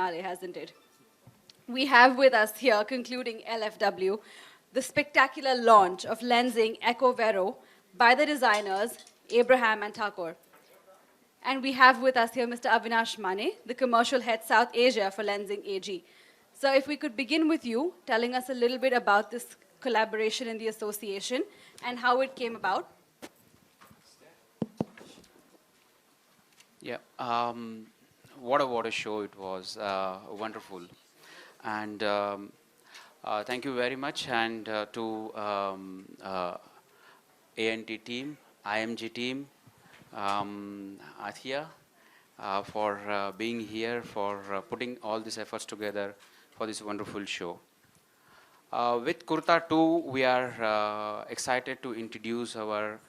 finale, hasn't it? We have with us here, concluding LFW, the spectacular launch of lensing Ecovero by the designers Abraham and Thakore. And we have with us here Mr. Avinash Mane, the commercial head South Asia for Lensing AG. So if we could begin with you, telling us a little bit about this collaboration in the association and how it came about. Yeah, what a show it was, wonderful. And thank you very much, and to ANT team, IMG team, Athiya, for being here, for putting all these efforts together for this wonderful show. With Kurta 2, we are excited to introduce our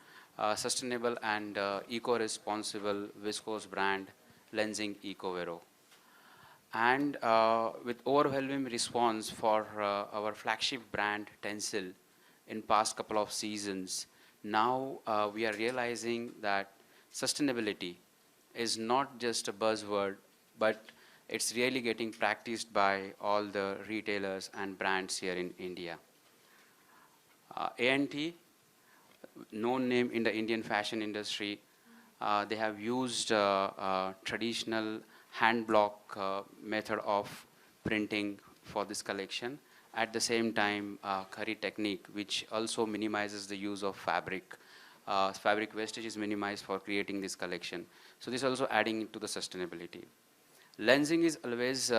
sustainable and eco-responsible viscose brand, Lensing Ecovero. And with overwhelming response for our flagship brand, Tencel, in past couple of seasons, now we are realizing that sustainability is not just a buzzword, but it's really getting practiced by all the retailers and brands here in India. ANT, known name in the Indian fashion industry, they have used traditional hand block method of printing for this collection. At the same time, curry technique, which also minimizes the use of fabric. Fabric wastage is minimized for creating this collection. So this is also adding to the sustainability. Lensing is always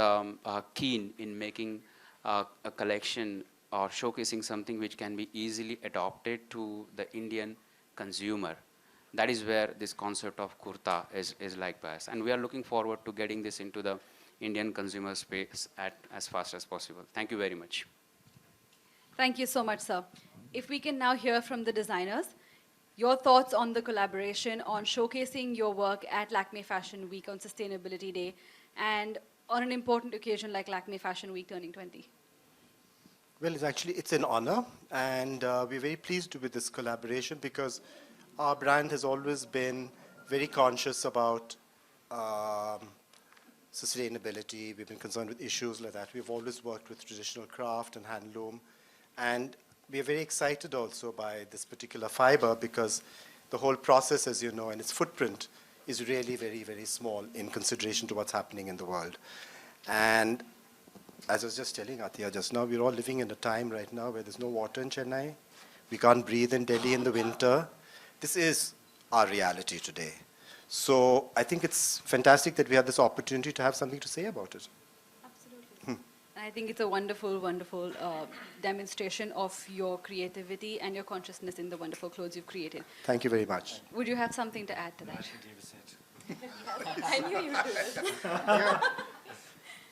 keen in making a collection or showcasing something which can be easily adopted to the Indian consumer. That is where this concept of kurta is like by us. And we are looking forward to getting this into the Indian consumer space as fast as possible. Thank you very much. Thank you so much, sir. If we can now hear from the designers, your thoughts on the collaboration, on showcasing your work at Lakme Fashion Week on Sustainability Day, and on an important occasion like Lakme Fashion Week turning 20. Well, it's an honor, and we're very pleased with this collaboration because our brand has always been very conscious about sustainability. We've been concerned with issues like that. We've always worked with traditional craft and handloom, and we are very excited also by this particular fiber because the whole process, as you know, and its footprint is really very, very small in consideration to what's happening in the world. And as I was just telling Athiya just now, we're all living in a time right now where there's no water in Chennai. We can't breathe in Delhi in the winter. This is our reality today. So I think it's fantastic that we have this opportunity to have something to say about it. Absolutely. And I think it's a wonderful, wonderful demonstration of your creativity and your consciousness in the wonderful clothes you've created. Thank you very much. Would you have something to add to that? Yes, I knew you'd do this.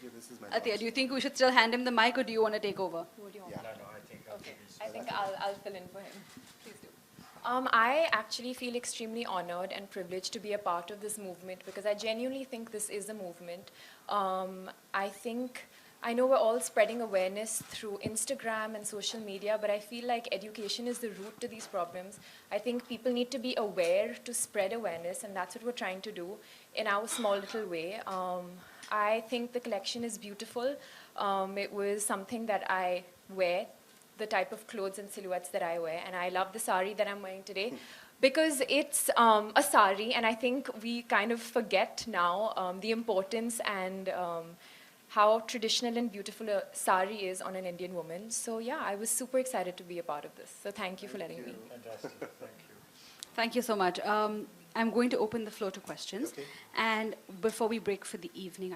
Yeah, this is my Athiya, do you think we should still hand him the mic or do you want to take over? What do you want? Yeah. No, I think I'll fill in for him. Please do. I actually feel extremely honored and privileged to be a part of this movement because I genuinely think this is a movement. I know we're all spreading awareness through Instagram and social media, but I feel like education is the root to these problems. I think people need to be aware to spread awareness, and that's what we're trying to do in our small little way. I think the collection is beautiful. It was something that I wear, the type of clothes and silhouettes that I wear, and I love the sari that I'm wearing today because it's a sari, and I think we kind of forget now the importance and how traditional and beautiful a sari is on an Indian woman. So yeah, I was super excited to be a part of this. So thank you for letting me. Fantastic. Thank you. Thank you so much. I'm going to open the floor to questions. Okay. And before we break for the evening,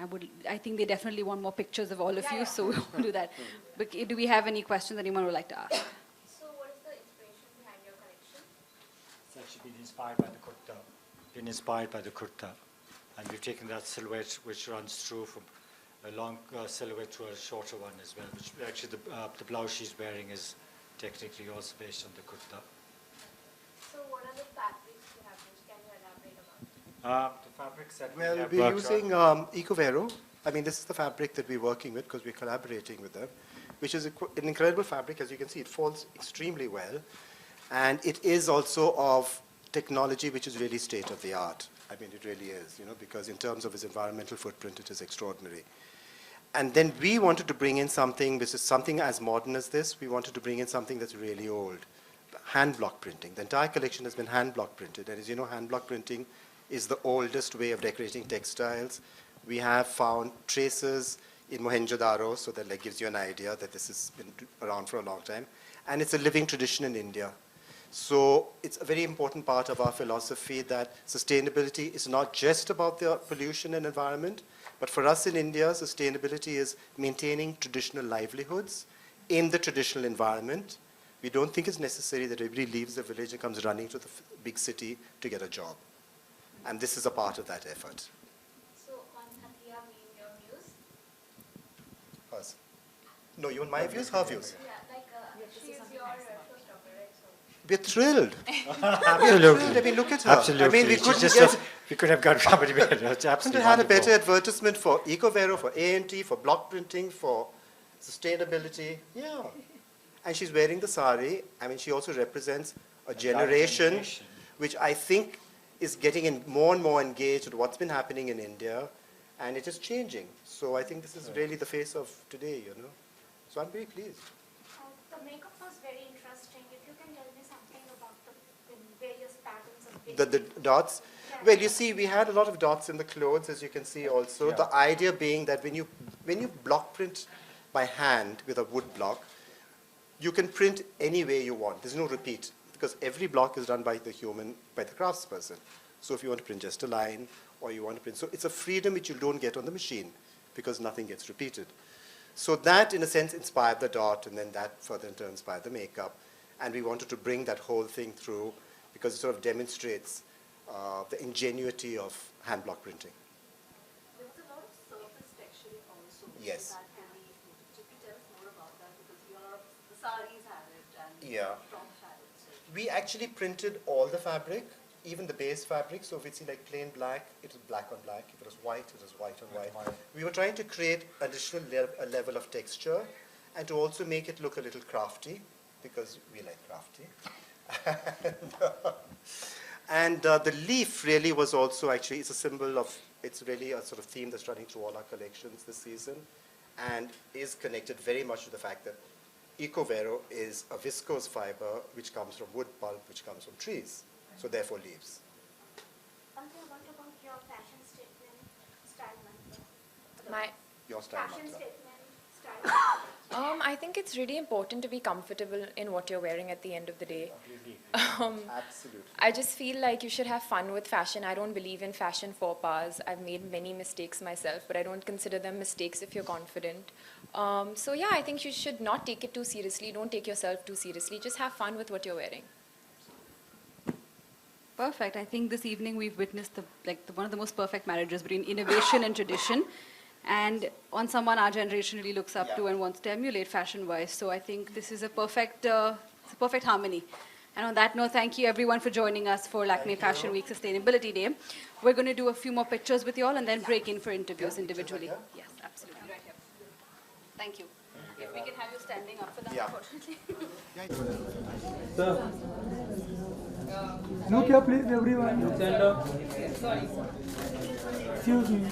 I think they definitely want more pictures of all of you, so we'll do that. But do we have any questions anyone would like to ask? So what is the inspiration behind your collection? It's actually been inspired by the kurta. Been inspired by the kurta. And we've taken that silhouette which runs through from a long silhouette to a shorter one as well, which actually the blouse she's wearing is technically also based on the kurta. So what are the fabrics you have used? Can you elaborate about it? The fabrics that Well, we have we're worked using on. Ecovero. I mean, this is the fabric that we're working with because we're collaborating with them, which is an incredible fabric. As you can see, it folds extremely well. And it is also of technology which is really state of the art. I mean, it really is, because in terms of its environmental footprint, it is extraordinary. And then we wanted to bring in something which is something as modern as this. We wanted to bring in something that's really old. Hand block printing. The entire collection has been hand block printed. And as you know, hand block printing is the oldest way of decorating textiles. We have found traces in Mohenjo-daro, so that gives you an idea that this has been around for a long time. And it's a living tradition in India. So it's a very important part of our philosophy that sustainability is not just about the pollution and environment, but for us in India, sustainability is maintaining traditional livelihoods in the traditional environment. We don't think it's necessary that everybody leaves the village and comes running to the big city to get a job. And this is a part of that effort. So on Athiya being your views? Hers. No, you want my views? Her views? Yeah, like she is your showstopper, right? So We're thrilled. Absolutely. I mean, look at her. Absolutely. I mean, we It's couldn't just get... we could have got somebody better. It's couldn't absolutely have had a wonderful. better advertisement for Ecovero, for A&T, for block printing, for sustainability. Yeah. And she's wearing the sari. I mean, she also represents a generation which I think is getting more and more engaged with what's been happening in India, and it is changing. So I think this is really the face of today, you know. So I'm very pleased. the makeup was very interesting. If you can tell me something about the various patterns of The dots. Well, you see, we had a lot of dots in the clothes, as you can see also. Yeah. The idea being that when you block print by hand with a wood block, you can print any way you want. There's no repeat, because every block is done by the craftsperson. So if you want to print just a line, or you want to print, so it's a freedom which you don't get on the machine, because nothing gets repeated. So that, in a sense, inspired the dot, and then that further in turn inspired the makeup. And we wanted to bring that whole thing through, because it sort of demonstrates the ingenuity of hand block printing. There was a lot of surface texturing also. Yes. That really, could you tell us more about that? Because the saris had it and Yeah. Shroff had it. So. We actually printed all the fabric, even the base fabric. So if it's like plain black, it was black on black. If it was white, it was white on white. We were trying to create additional a level of texture, and to also make it look a little crafty, because we like crafty. And the leaf really was also actually, it's a symbol of, it's really a sort of theme that's running through all our collections this season, and is connected very much to the fact that Ecovero is a viscose fiber which comes from wood pulp, which comes from trees, so therefore leaves. Athiya, what about your fashion statement style mantra? My Your style Fashion mantra. statement style. I think it's really important to be comfortable in what you're wearing at the end of the day. Absolutely. I just feel like you should have fun with fashion. I don't believe in fashion faux pas. I've made many mistakes myself, but I don't consider them mistakes if you're confident. So yeah, I think you should not take it too seriously. Don't take yourself too seriously. Just have fun with what you're wearing. Perfect. I think this evening we've witnessed one of the most perfect marriages between innovation and tradition. And on someone our generation really looks up to and wants to emulate fashion-wise. So I think this is a perfect harmony. And on that note, thank you everyone for joining us for Lakme Fashion Week Sustainability Day. We're going to do a few more pictures with you all and then break in for interviews individually. Yes, absolutely. Right here. Thank you. If we can have you standing up for that, unfortunately. Sir. Look here, please, everyone. Stand up. Excuse me.